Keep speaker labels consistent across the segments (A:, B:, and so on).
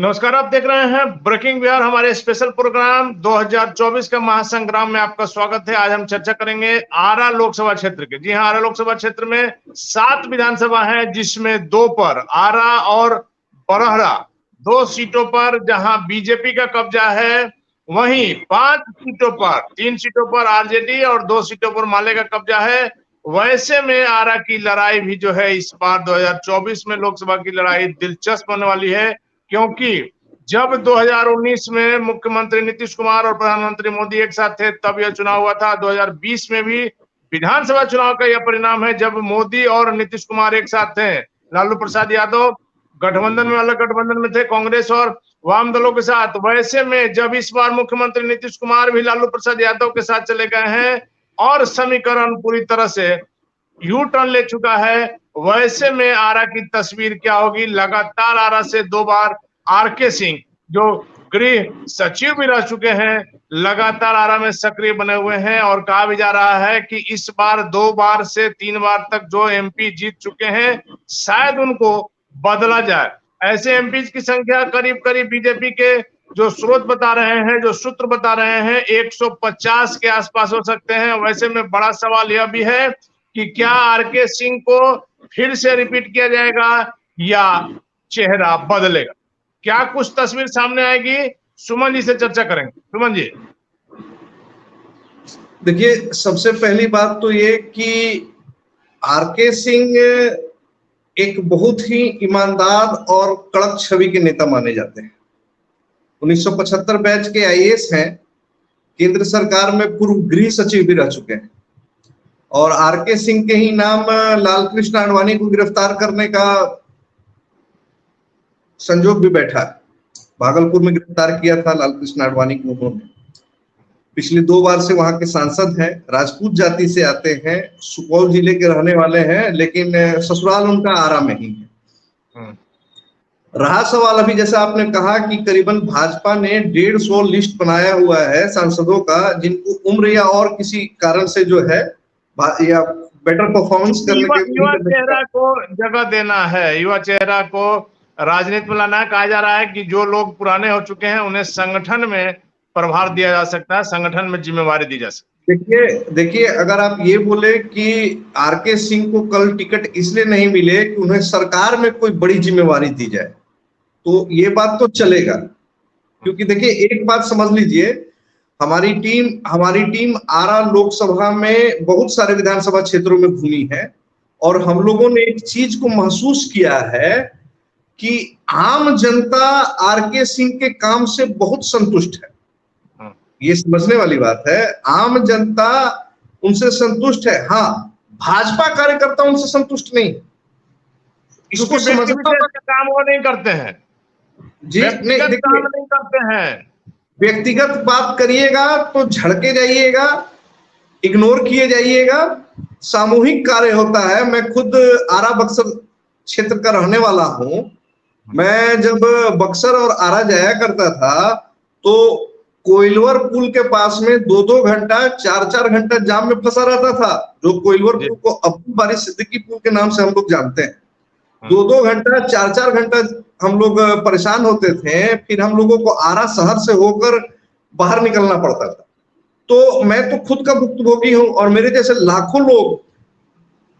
A: नमस्कार, आप देख रहे हैं ब्रेकिंग बिहार, हमारे स्पेशल प्रोग्राम 2024 का महासंग्राम में आपका स्वागत है। आज हम चर्चा करेंगे आरा लोकसभा क्षेत्र के। जी हां, आरा लोकसभा क्षेत्र में 7 विधानसभा है, जिसमें 2 पर आरा और बरहरा 2 सीटों पर जहां बीजेपी का कब्जा है, वहीं 5 सीटों पर 3 सीटों पर आरजेडी और 2 सीटों पर माले का कब्जा है। वैसे में आरा की लड़ाई भी जो है इस बार 2024 में लोकसभा की लड़ाई दिलचस्प होने वाली है, क्योंकि जब 2019 में मुख्यमंत्री नीतीश कुमार और प्रधानमंत्री मोदी एक साथ थे तब यह चुनाव हुआ था। 2020 में भी विधानसभा चुनाव का यह परिणाम है जब मोदी और नीतीश कुमार एक साथ थे। लालू प्रसाद यादव गठबंधन में, अलग गठबंधन में थे कांग्रेस और वाम दलों के साथ। वैसे में जब इस बार मुख्यमंत्री नीतीश कुमार भी लालू प्रसाद यादव के साथ चले गए हैं और समीकरण पूरी तरह से यू टर्न ले चुका है, वैसे में आरा की तस्वीर क्या होगी। लगातार आरा से 2 बार आरके सिंह, जो गृह सचिव भी रह चुके हैं, लगातार आरा में सक्रिय बने हुए हैं और कहा भी जा रहा है कि इस बार 2 बार से 3 बार तक जो एमपी जीत चुके हैं शायद उनको बदला जाए। ऐसे एमपी की संख्या करीब करीब बीजेपी के जो स्रोत बता रहे हैं, जो सूत्र बता रहे हैं, 150 के आसपास हो सकते हैं। वैसे में बड़ा सवाल यह भी है कि क्या आरके सिंह को फिर से रिपीट किया जाएगा या चेहरा बदलेगा। क्या कुछ तस्वीर सामने आएगी, सुमन जी से चर्चा करेंगे। सुमन जी,
B: देखिए, सबसे पहली बात तो ये कि आरके सिंह एक बहुत ही ईमानदार और कड़क छवि के नेता माने जाते हैं। 1975 बैच के आईएएस हैं, केंद्र सरकार में पूर्व गृह सचिव भी रह चुके हैं और आरके सिंह के ही नाम लालकृष्ण आडवाणी को गिरफ्तार करने का संजोग भी बैठा है। भागलपुर में गिरफ्तार किया था लालकृष्ण आडवाणी को उन्होंने। पिछले 2 बार से वहां के सांसद हैं, राजपूत जाति से आते हैं, सुपौल जिले के रहने वाले हैं, लेकिन ससुराल उनका आरा में ही है। रहा सवाल अभी जैसा आपने कहा कि करीबन भाजपा ने 150 लिस्ट बनाया हुआ है सांसदों का, जिनको उम्र या और किसी कारण से जो है या बेटर परफॉर्मेंस करने के
A: युवा चेहरा को जगह देना है, युवा चेहरा को राजनीति में लाना। कहा जा रहा है कि जो लोग पुराने हो चुके हैं उन्हें संगठन में प्रभार दिया जा सकता है, संगठन में जिम्मेवारी दी जा सकती
B: है। देखिए, अगर आप ये बोले कि आरके सिंह को कल टिकट इसलिए नहीं मिले कि उन्हें सरकार में कोई बड़ी जिम्मेवारी दी जाए, तो ये बात तो चलेगा। क्योंकि देखिए, एक बात समझ लीजिए, हमारी टीम आरा लोकसभा में बहुत सारे विधानसभा क्षेत्रों में घूमी है और हम लोगों ने एक चीज को महसूस किया है कि आम जनता आरके सिंह के काम से बहुत संतुष्ट है। ये समझने वाली बात है, आम जनता उनसे संतुष्ट है। हाँ, भाजपा कार्यकर्ता उनसे संतुष्ट नहीं।
A: इसको समझना काम वो नहीं करते हैं जी, नहीं करते हैं।
B: व्यक्तिगत बात करिएगा तो झड़के जाइएगा, इग्नोर किए जाइएगा। सामूहिक कार्य होता है। मैं खुद आरा बक्सर क्षेत्र का रहने वाला हूं। मैं जब बक्सर और आरा जाया करता था तो कोइलवर पुल के पास में 2-2 घंटा 4-4 घंटा जाम में फंसा रहता था, जो कोइलवर पुल को अब्दुल बारी सिद्दीकी पुल के नाम से हम लोग जानते हैं। 2-2 घंटा 4-4 घंटा हम लोग परेशान होते थे। फिर हम लोगों को आरा शहर से होकर बाहर निकलना पड़ता था। तो मैं तो खुद का भुक्तभोगी हूं और मेरे जैसे लाखों लोग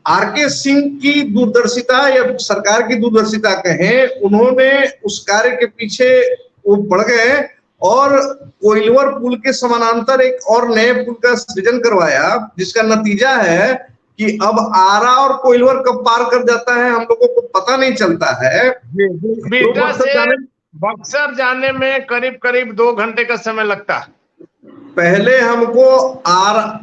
B: आरके सिंह की दूरदर्शिता या सरकार की दूरदर्शिता कहें, उन्होंने उस कार्य के पीछे वो बढ़ गए और कोइलवर पुल के समानांतर एक और नए पुल का सृजन करवाया, जिसका नतीजा है कि अब आरा और कोइलवर कब पार कर जाता है हम लोगों को पता नहीं चलता है।
A: बिहटा से बक्सर जाने में करीब करीब 2 घंटे का समय लगता है।
B: पहले हमको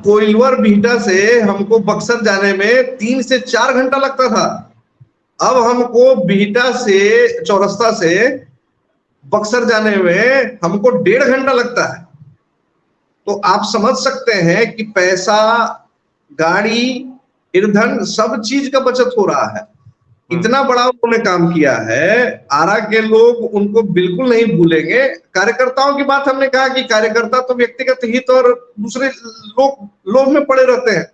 B: कोइलवर बिहटा से हमको बक्सर जाने में 3 से 4 घंटा लगता था। अब हमको बिहटा से चौरस्ता से बक्सर जाने में हमको 1.5 घंटा लगता है। तो आप समझ सकते हैं कि पैसा, गाड़ी, ईंधन, सब चीज का बचत हो रहा है। इतना बड़ा उन्होंने काम किया है। आरा के लोग उनको बिल्कुल नहीं भूलेंगे। कार्यकर्ताओं की बात हमने कहा कि कार्यकर्ता तो व्यक्तिगत हित और दूसरे लोग में पड़े रहते हैं।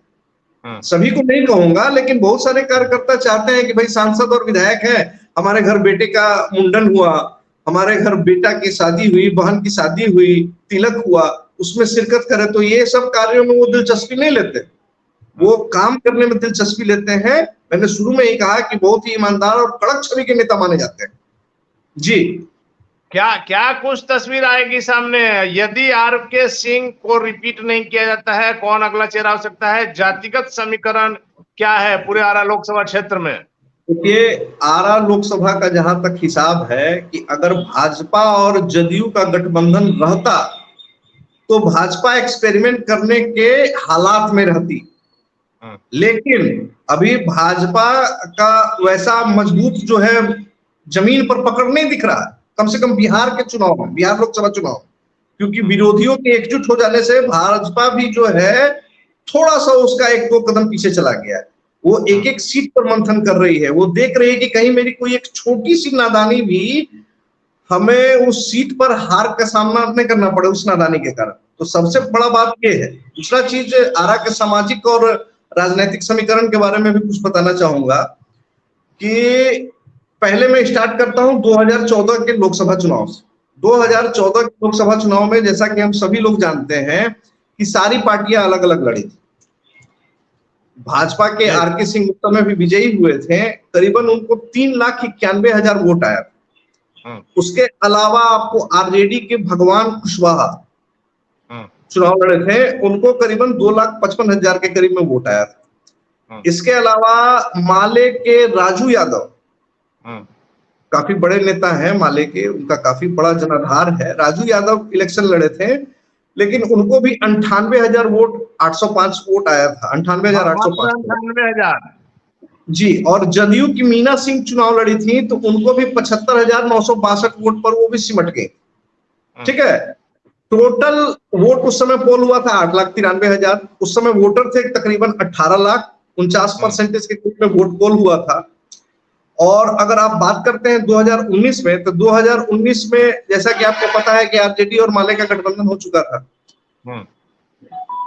B: सभी को नहीं कहूंगा, लेकिन बहुत सारे कार्यकर्ता चाहते हैं कि भाई सांसद और विधायक है, हमारे घर बेटे का मुंडन हुआ, हमारे घर बेटा की शादी हुई, बहन की शादी हुई, तिलक हुआ, उसमें शिरकत करे। तो ये सब कार्यों में वो दिलचस्पी नहीं लेते, वो काम करने में दिलचस्पी लेते हैं। मैंने शुरू में ही कहा कि बहुत ही ईमानदार और कड़क छवि के नेता माने जाते हैं। जी,
A: क्या क्या कुछ तस्वीर आएगी सामने यदि आरके सिंह को रिपीट नहीं किया जाता है? कौन अगला चेहरा हो सकता है? जातिगत समीकरण क्या है पूरे आरा लोकसभा क्षेत्र में?
B: देखिए, आरा लोकसभा का जहां तक हिसाब है कि अगर भाजपा और जदयू का गठबंधन रहता तो भाजपा एक्सपेरिमेंट करने के हालात में रहती, लेकिन अभी भाजपा का वैसा मजबूत जो है जमीन पर पकड़ नहीं दिख रहा, कम से कम बिहार के चुनाव में, बिहार लोकसभा चुनाव, क्योंकि विरोधियों के एकजुट हो जाने से भाजपा भी जो है थोड़ा सा उसका एक दो कदम पीछे चला गया है। वो एक एक सीट पर मंथन कर रही है, वो देख रही है कि कहीं मेरी कोई एक छोटी सी नादानी भी हमें उस सीट पर हार का सामना नहीं करना पड़े उस नादानी के कारण। तो सबसे बड़ा बात ये है। दूसरा चीज, आरा के सामाजिक और राजनीतिक समीकरण के बारे में भी कुछ बताना चाहूंगा कि पहले मैं स्टार्ट करता हूं 2014 के लोकसभा चुनाव से। 2014 के लोकसभा चुनाव में जैसा कि हम सभी लोग जानते हैं कि सारी पार्टियां अलग अलग लड़ी थी। भाजपा के आरके सिंह उस समय भी विजयी हुए थे, करीबन उनको 3,91,000 वोट आया। उसके अलावा आपको आरजेडी के भगवान कुशवाहा चुनाव लड़े थे, उनको करीबन 2,55,000 के करीब में वोट आया था। इसके अलावा माले के राजू यादव, काफी बड़े नेता हैं माले के, उनका काफी बड़ा जनाधार है। राजू यादव इलेक्शन लड़े थे, लेकिन उनको भी 98,000 वोट, 805 वोट आया था, 98,805 जी। और जदयू की मीना सिंह चुनाव लड़ी थी, तो उनको भी 75,962 वोट पर वो भी सिमट गए। ठीक है, टोटल वोट उस समय पोल हुआ था 8,93,000। उस समय वोटर थे तकरीबन 18 लाख, 49% के ग्रुप में वोट पोल हुआ था। और अगर आप बात करते हैं 2019 में, तो 2019 में जैसा कि आपको पता है कि आरजेडी और माले का गठबंधन हो चुका था,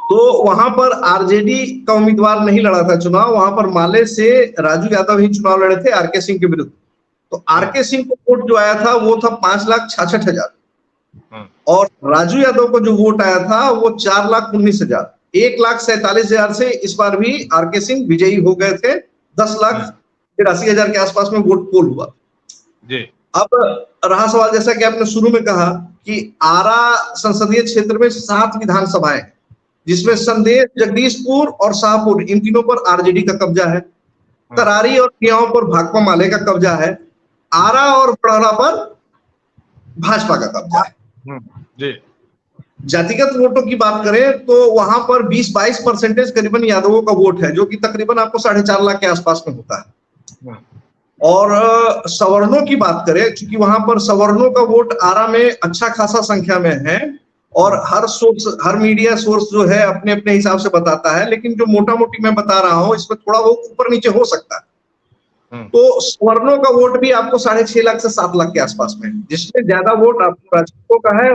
B: तो वहां पर आरजेडी का उम्मीदवार नहीं लड़ा था चुनाव, वहां पर माले से राजू यादव ही चुनाव लड़े थे आरके सिंह के विरुद्ध। तो आरके सिंह को वोट जो आया था वो था 5,66,000, और राजू यादव को जो वोट आया था वो 4,19,000। 1,47,000 से इस बार भी आरके सिंह विजयी हो गए थे। 10,83,000 के आसपास में वोट पोल हुआ जी। अब रहा सवाल, जैसा कि आपने शुरू में कहा कि आरा संसदीय क्षेत्र में 7 विधानसभाएं, जिसमें संदेश, जगदीशपुर और शाहपुर, इन तीनों पर आरजेडी का कब्जा है। तरारी और कियाओं पर भाकपा माले का कब्जा है। आरा और बड़ौरा पर भाजपा का कब्जा है जी। जातिगत वोटों की बात करें तो वहां पर 20-22% करीबन यादवों का वोट है, जो कि तकरीबन आपको 4.5 लाख के आसपास में होता है। और सवर्णों की बात करें, क्योंकि वहां पर सवर्णों का वोट आरा में अच्छा खासा संख्या में है, और हर सोर्स, हर मीडिया सोर्स जो है अपने अपने हिसाब से बताता है, लेकिन जो मोटा मोटी मैं बता रहा हूं इसमें थोड़ा बहुत ऊपर नीचे हो सकता है। तो सवर्णों का वोट भी आपको 6.5 लाख से 7 लाख के आसपास में, जिसमें ज्यादा वोट आपको राजपूतों का है।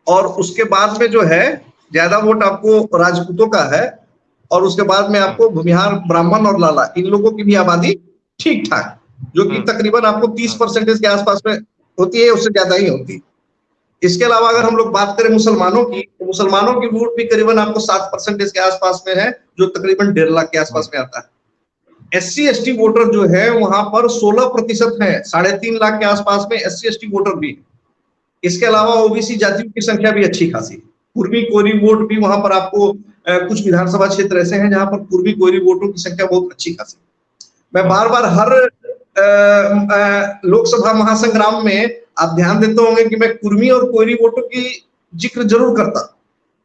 B: और उसके बाद में जो है ज्यादा वोट आपको राजपूतों का है। और उसके बाद में आपको भूमिहार, ब्राह्मण और लाला, इन लोगों की भी आबादी ठीक ठाक, जो कि तकरीबन आपको 30% के आसपास में होती है, उससे ज्यादा ही होती है। इसके अलावा अगर हम लोग बात करें मुसलमानों की, तो मुसलमानों की वोट भी करीबन आपको 7% के आसपास में है, जो तकरीबन 1.5 लाख के आसपास में आता है। SC/ST वोटर जो है वहां पर 16% है, 3.5 लाख के आसपास में SC/ST वोटर भी। इसके अलावा ओबीसी जातियों की संख्या भी अच्छी खासी। पूर्वी कोरी वोट भी वहां पर आपको कुछ विधानसभा क्षेत्र ऐसे हैं जहां पर पूर्वी कोरी वोटों की संख्या बहुत अच्छी खासी। मैं बार बार हर लोकसभा महासंग्राम में आप ध्यान देते होंगे कि मैं कुर्मी और कोयरी वोटों की जिक्र जरूर करता।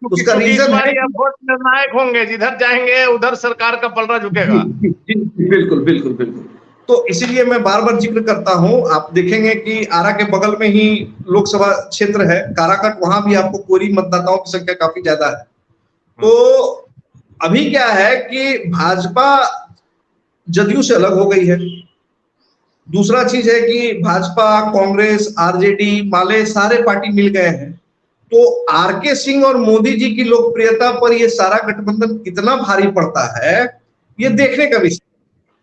B: उसका रीजन है
A: वोट निर्णायक होंगे, जिधर जाएंगे उधर सरकार का पलड़ा झुकेगा।
B: बिल्कुल बिल्कुल बिल्कुल। तो इसीलिए मैं बार बार जिक्र करता हूं। आप देखेंगे कि आरा के बगल में ही लोकसभा क्षेत्र है काराकट, वहां भी आपको कोरी मतदाताओं की संख्या काफी ज्यादा है। तो अभी क्या है कि भाजपा जदयू से अलग हो गई है, दूसरा चीज है कि भाजपा, कांग्रेस, आरजेडी, माले सारे पार्टी मिल गए हैं, तो आरके सिंह और मोदी जी की लोकप्रियता पर ये सारा गठबंधन कितना भारी पड़ता है, ये देखने का विषय।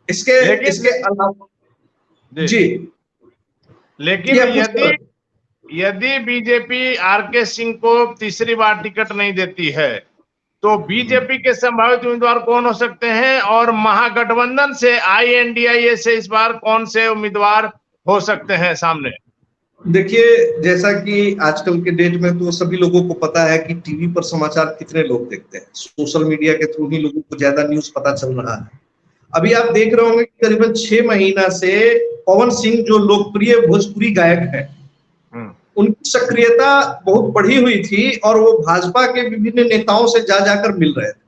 B: इसके अलावा जी,
A: लेकिन यदि बीजेपी आरके सिंह को तीसरी बार टिकट नहीं देती है तो बीजेपी के संभावित उम्मीदवार कौन हो सकते हैं, और महागठबंधन से INDIA से इस बार कौन से उम्मीदवार हो सकते हैं सामने?
B: देखिए, जैसा कि आजकल के डेट में तो सभी लोगों को पता है कि टीवी पर समाचार कितने लोग देखते हैं, सोशल मीडिया के थ्रू ही लोगों को ज्यादा न्यूज पता चल रहा है। अभी आप देख रहे होंगे कि करीबन 6 महीना से पवन सिंह जो लोकप्रिय भोजपुरी गायक है, उनकी सक्रियता बहुत बढ़ी हुई थी और वो भाजपा के विभिन्न नेताओं से जा जाकर मिल रहे थे।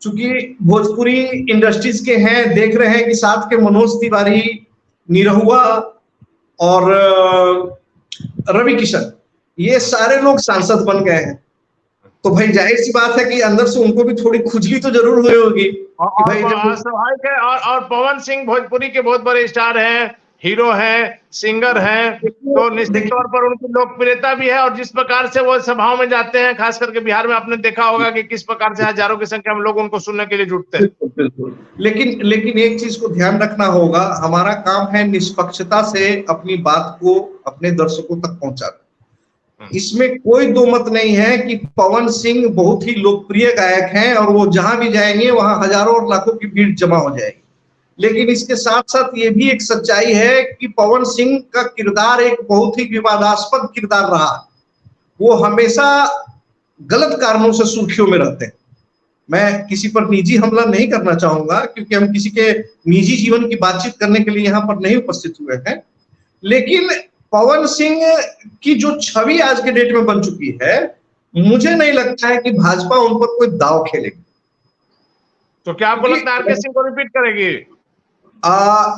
B: चूंकि भोजपुरी इंडस्ट्रीज के हैं, देख रहे हैं कि साथ के मनोज तिवारी, निरहुआ और रवि किशन, ये सारे लोग सांसद बन गए हैं, तो भाई जाहिर सी बात है कि अंदर से उनको भी थोड़ी खुजली तो जरूर हुई होगी कि भाई
A: स्वाभाविक है। और पवन सिंह भोजपुरी के बहुत बड़े स्टार हैं, हीरो हैं, सिंगर हैं, तो निश्चित तौर पर उनकी लोकप्रियता भी है। और जिस प्रकार से वो सभाओं में जाते हैं, खास करके बिहार में आपने देखा होगा कि किस प्रकार से हजारों की संख्या में लोग उनको सुनने के लिए जुटते हैं।
B: बिल्कुल, लेकिन एक चीज को ध्यान रखना होगा, हमारा काम है निष्पक्षता से अपनी बात को अपने दर्शकों तक पहुंचाना। इसमें कोई दो मत नहीं है कि पवन सिंह बहुत ही लोकप्रिय गायक हैं और वो जहां भी जाएंगे वहां हजारों और लाखों की भीड़ जमा हो जाएगी। लेकिन इसके साथ साथ ये भी एक सच्चाई है कि पवन सिंह का किरदार एक बहुत ही विवादास्पद किरदार रहा। वो हमेशा गलत कारणों से सुर्खियों में रहते हैं। मैं किसी पर निजी हमला नहीं करना चाहूंगा क्योंकि हम किसी के निजी जीवन की बातचीत करने के लिए यहाँ पर नहीं उपस्थित हुए हैं, लेकिन पवन सिंह की जो छवि आज के डेट में बन चुकी है, मुझे नहीं लगता है कि भाजपा उन पर कोई दाव खेलेगी।
A: तो क्या आपको लगता है आरके सिंह को रिपीट करेगी?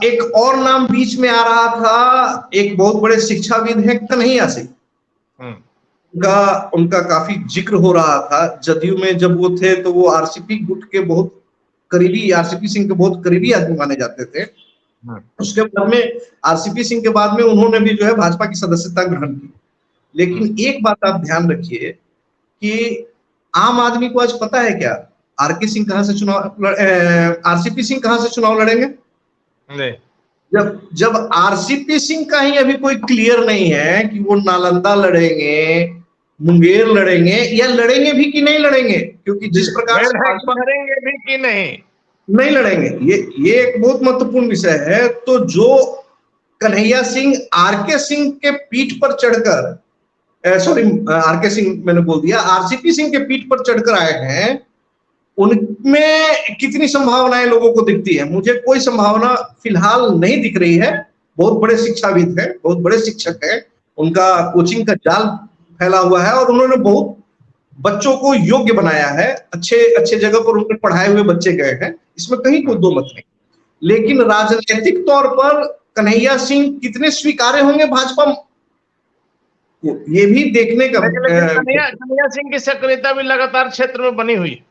B: एक और नाम बीच में आ रहा था, एक बहुत बड़े शिक्षाविद हैं कन्हैया सिंह, उनका काफी जिक्र हो रहा था। जदयू में जब वो थे तो वो आरसीपी गुट के बहुत करीबी, आरसीपी सिंह के बहुत करीबी आदमी माने जाते थे। उसके बाद में आरसीपी सिंह के बाद में उन्होंने भी जो है भाजपा की सदस्यता ग्रहण की। लेकिन एक बात आप ध्यान रखिए कि आम आदमी को आज पता है क्या, आरके सिंह कहां से चुनाव, आरसीपी सिंह कहां से चुनाव लड़ेंगे? नहीं। जब आरसीपी सिंह का ही अभी कोई क्लियर नहीं है कि वो नालंदा लड़ेंगे, मुंगेर लड़ेंगे, या लड़ेंगे भी कि नहीं लड़ेंगे, क्योंकि जिस प्रकार से
A: लड़ेंगे भी कि
B: नहीं लड़ेंगे, ये एक बहुत महत्वपूर्ण विषय है। तो जो कन्हैया सिंह आरके सिंह के पीठ पर चढ़कर, सॉरी आरके सिंह मैंने बोल दिया, आरसीपी सिंह के पीठ पर चढ़कर आए हैं, उनमें कितनी संभावनाएं लोगों को दिखती है? मुझे कोई संभावना फिलहाल नहीं दिख रही है। बहुत बड़े शिक्षाविद हैं, बहुत बड़े शिक्षक हैं, उनका कोचिंग का जाल फैला हुआ है और उन्होंने बहुत बच्चों को योग्य बनाया है, अच्छे जगह पर उनके पढ़ाए हुए बच्चे गए हैं, इसमें कहीं कोई दो मत नहीं। लेकिन राजनीतिक तौर पर कन्हैया सिंह कितने स्वीकार्य होंगे भाजपा को, ये भी देखने का।
A: कन्हैया सिंह की सक्रियता भी लगातार क्षेत्र में बनी हुई है।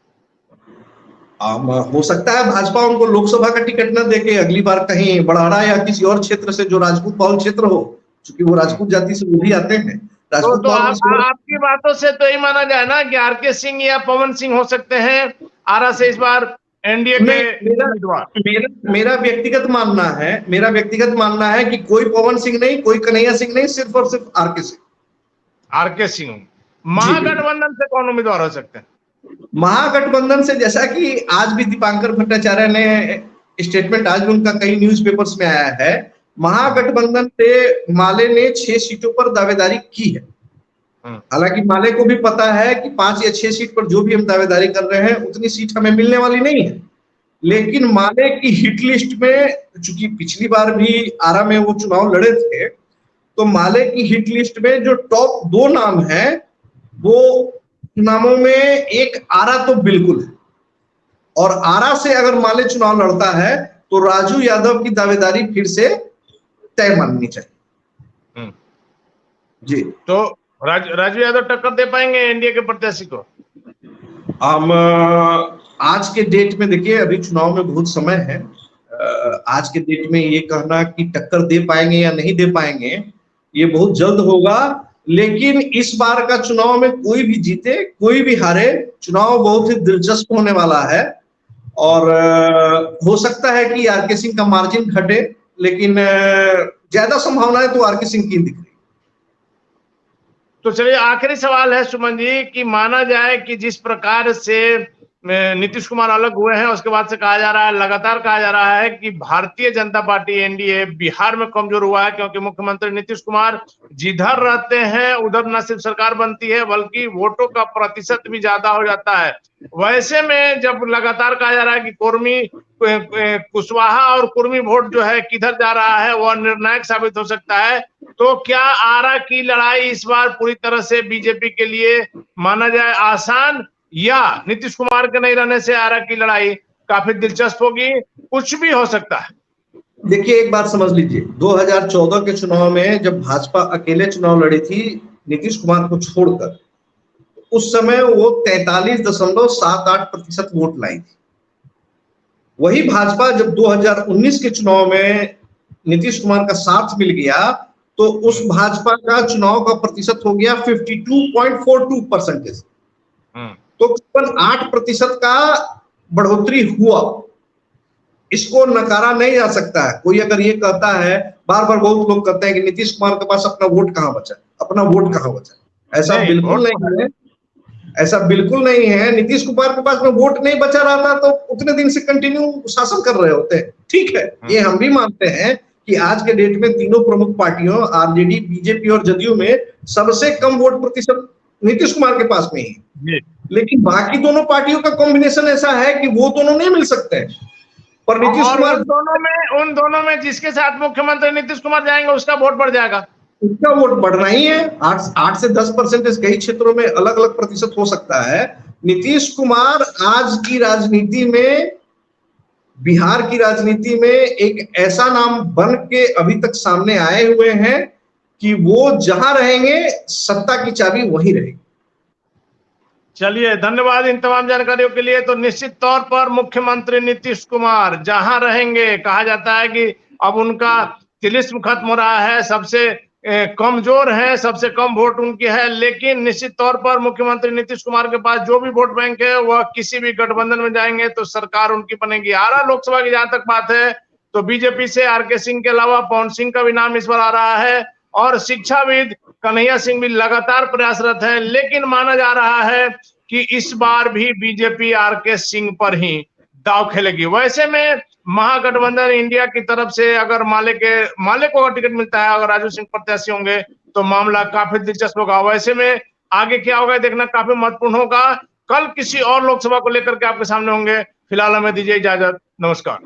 B: हो सकता है भाजपा उनको लोकसभा का टिकट न देके अगली बार कहीं बड़ाड़ा या किसी और क्षेत्र से जो राजपूत बहुल क्षेत्र हो, क्योंकि वो राजपूत जाति से वो भी आते हैं।
A: तो आपकी बातों से तो ये माना जाए ना कि आरके सिंह या पवन सिंह हो सकते हैं आरा से इस बार एनडीए के उम्मीदवार।
B: मेरा व्यक्तिगत मानना है कि कोई पवन सिंह नहीं, कोई कन्हैया सिंह नहीं, सिर्फ और सिर्फ आरके सिंह।
A: महागठबंधन से कौन उम्मीदवार हो सकते हैं?
B: महागठबंधन से, जैसा कि आज भी दीपांकर भट्टाचार्य ने स्टेटमेंट, आज भी उनका कई न्यूज़पेपर्स में आया है, महागठबंधन से माले ने 6 सीटों पर दावेदारी की है। हालांकि माले को भी पता है कि 5 या 6 सीट पर जो भी हम दावेदारी कर रहे हैं उतनी सीट हमें मिलने वाली नहीं है। लेकिन माले की हिट लिस्ट में, चूंकि पिछली बार भी आरा में वो चुनाव लड़े थे, तो माले की हिट लिस्ट में जो टॉप 2 नाम है, वो नामों में एक आरा तो बिल्कुल है, और आरा से अगर माले चुनाव लड़ता है तो राजू यादव की दावेदारी फिर से तय माननी चाहिए। जी, तो
A: राजू यादव टक्कर दे पाएंगे एनडीए के प्रत्याशी को?
B: हम आज के डेट में देखिए, अभी चुनाव में बहुत समय है, आज के डेट में ये कहना कि टक्कर दे पाएंगे या नहीं दे पाएंगे ये बहुत जल्द होगा। लेकिन इस बार का चुनाव में कोई भी जीते कोई भी हारे, चुनाव बहुत ही दिलचस्प होने वाला है। और हो सकता है कि आरके सिंह का मार्जिन घटे, लेकिन ज्यादा संभावनाएं तो आरके सिंह की दिख रही।
A: तो चलिए आखिरी सवाल है सुमन जी कि माना जाए कि जिस प्रकार से नीतीश कुमार अलग हुए हैं, उसके बाद से कहा जा रहा है, लगातार कहा जा रहा है कि भारतीय जनता पार्टी एनडीए बिहार में कमजोर हुआ है, क्योंकि मुख्यमंत्री नीतीश कुमार जिधर रहते हैं उधर न सिर्फ सरकार बनती है बल्कि वोटों का प्रतिशत भी ज्यादा हो जाता है। वैसे में जब लगातार कहा जा रहा है कि कुर्मी कुशवाहा और कुर्मी वोट जो है किधर जा रहा है वह निर्णायक साबित हो सकता है, तो क्या आरा की लड़ाई इस बार पूरी तरह से बीजेपी के लिए माना जाए आसान, या नीतीश कुमार के नहीं रहने से आरा की लड़ाई काफी दिलचस्प होगी? कुछ भी हो सकता है।
B: देखिए एक बात समझ लीजिए, 2014 के चुनाव में जब भाजपा अकेले चुनाव लड़ी थी नीतीश कुमार को छोड़कर, उस समय वो 43.78% वोट लाई थी। वही भाजपा जब 2019 के चुनाव में नीतीश कुमार का साथ मिल गया तो उस भाजपा का चुनाव का प्रतिशत हो गया 52.42%। तो करीबन 8% का बढ़ोतरी हुआ। इसको नकारा नहीं जा सकता है। कोई अगर ये कहता है, बार बार बहुत लोग कहते हैं कि नीतीश कुमार के पास अपना वोट कहां बचा, अपना वोट कहां बचा, ऐसा बिल्कुल नहीं है। ऐसा बिल्कुल नहीं है। नीतीश कुमार के पास में वोट नहीं बचा रहा था तो उतने दिन से कंटिन्यू शासन कर रहे होते हैं, ठीक है, ये हम भी मानते हैं कि आज के डेट में तीनों प्रमुख पार्टियों आरजेडी, बीजेपी और जदयू में सबसे कम वोट प्रतिशत नीतीश कुमार के पास में ही। लेकिन बाकी दोनों पार्टियों का कॉम्बिनेशन ऐसा है कि वो दोनों नहीं मिल सकते हैं। पर नीतीश कुमार
A: उन दोनों में जिसके साथ मुख्यमंत्री नीतीश कुमार जाएंगे उसका वोट बढ़ जाएगा।
B: उसका वोट बढ़ना ही है। 8 से 10% कई क्षेत्रों में अलग अलग प्रतिशत हो सकता है। नीतीश कुमार आज की राजनीति में, बिहार की राजनीति में एक ऐसा नाम बन के अभी तक सामने आए हुए हैं कि वो जहां रहेंगे सत्ता की चाबी वहीं रहेगी।
A: चलिए धन्यवाद इन तमाम जानकारियों के लिए। तो निश्चित तौर पर मुख्यमंत्री नीतीश कुमार जहां रहेंगे, कहा जाता है कि अब उनका तिलिस्म खत्म हो रहा है, सबसे कमजोर है, सबसे कम वोट उनकी है, लेकिन निश्चित तौर पर मुख्यमंत्री नीतीश कुमार के पास जो भी वोट बैंक है वह किसी भी गठबंधन में जाएंगे तो सरकार उनकी बनेगी। आरा लोकसभा की जहां तक बात है तो बीजेपी से आरके सिंह के अलावा पवन सिंह का भी नाम इस बार आ रहा है और शिक्षाविद कन्हैया सिंह भी लगातार प्रयासरत है, लेकिन माना जा रहा है कि इस बार भी बीजेपी आरके सिंह पर ही दांव खेलेगी। वैसे में महागठबंधन इंडिया की तरफ से अगर माले को अगर टिकट मिलता है, अगर राजू सिंह प्रत्याशी होंगे तो मामला काफी दिलचस्प होगा। वैसे में आगे क्या होगा देखना काफी महत्वपूर्ण होगा। कल किसी और लोकसभा को लेकर के आपके सामने होंगे। फिलहाल हमें दीजिए इजाजत, नमस्कार।